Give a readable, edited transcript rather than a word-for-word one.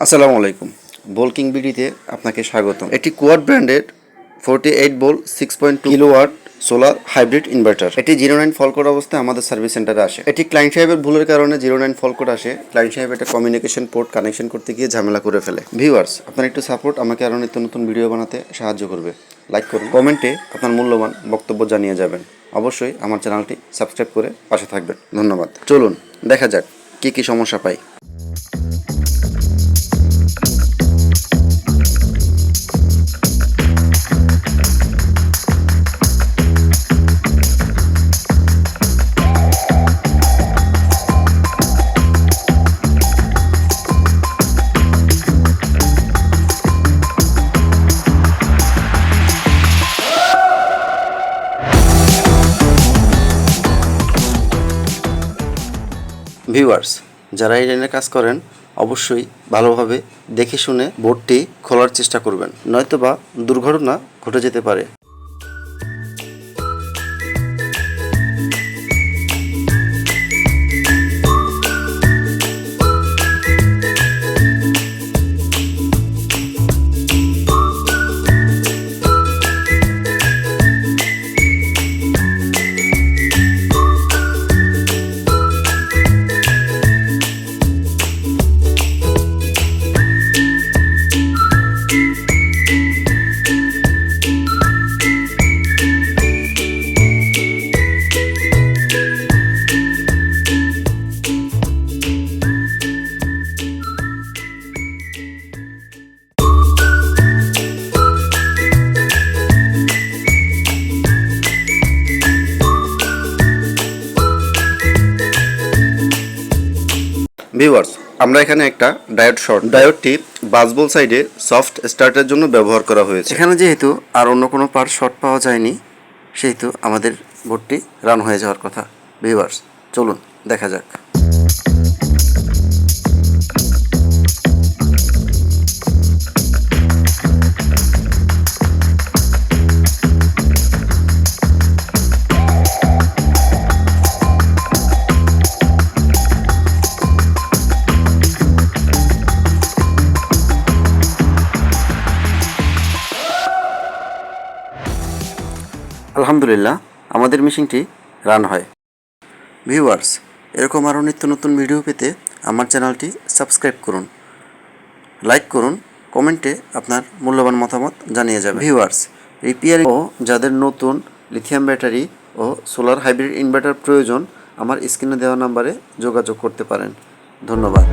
আসসালামু আলাইকুম। বোলকিং বিডিতে আপনাকে স্বাগতম। এটি কোয়াড ব্র্যান্ডের 48 volt 6.2 kilowatt solar hybrid inverter. এটি 09 ফল কোড অবস্থায় আমাদের সার্ভিস সেন্টারে আসে। এটি ক্লায়েন্ট সাহেবের ভুলের কারণে 09 ফল কোড আসে। ক্লায়েন্ট সাহেব এটা কমিউনিকেশন পোর্ট কানেকশন করতে গিয়ে ঝামেলা করে ফেলে। ভিউয়ার্স, আপনার একটু সাপোর্ট আমাকে আরও নিত্য নতুন ভিডিও বানাতে সাহায্য করবে। লাইক করুন, কমেন্টে আপনার মূল্যবান বক্তব্য জানিয়ে যাবেন। অবশ্যই আমার চ্যানেলটি সাবস্ক্রাইব করে পাশে থাকবেন। ধন্যবাদ। চলুন দেখা যাক কী কী সমস্যা পাই। ভিউয়ার্স, যারা এই লাইনে কাজ করেন অবশ্যই ভালোভাবে দেখে শুনে বোর্ডটি খোলার চেষ্টা করবেন, নয়তোবা দুর্ঘটনা ঘটে যেতে পারে। ভিউয়ার্স, আমরা এখানে একটা ডায়োড শর্ট, ডায়োডটি বাসবল সাইডে সফট স্টার্টের জন্য ব্যবহার করা হয়েছে। এখানে যেহেতু আর অন্য কোনো পার্ট শর্ট পাওয়া যায়নি, সেহেতু আমাদের বোর্ডটি রান হয়ে যাওয়ার কথা। ভিউয়ার্স, চলুন দেখা যাক। আলহামদুলিল্লাহ, আমাদের মেশিনটি রান হয়। ভিউয়ার্স, এরকম আরও নিত্য নতুন ভিডিও পেতে আমার চ্যানেলটি সাবস্ক্রাইব করুন, লাইক করুন, কমেন্টে আপনার মূল্যবান মতামত জানিয়ে যাবেন। ভিউয়ার্স, রিপেয়ারিং ও যাদের নতুন লিথিয়াম ব্যাটারি ও সোলার হাইব্রিড ইনভার্টার প্রয়োজন, আমার স্ক্রিনে দেওয়া নাম্বারে যোগাযোগ করতে পারেন। ধন্যবাদ।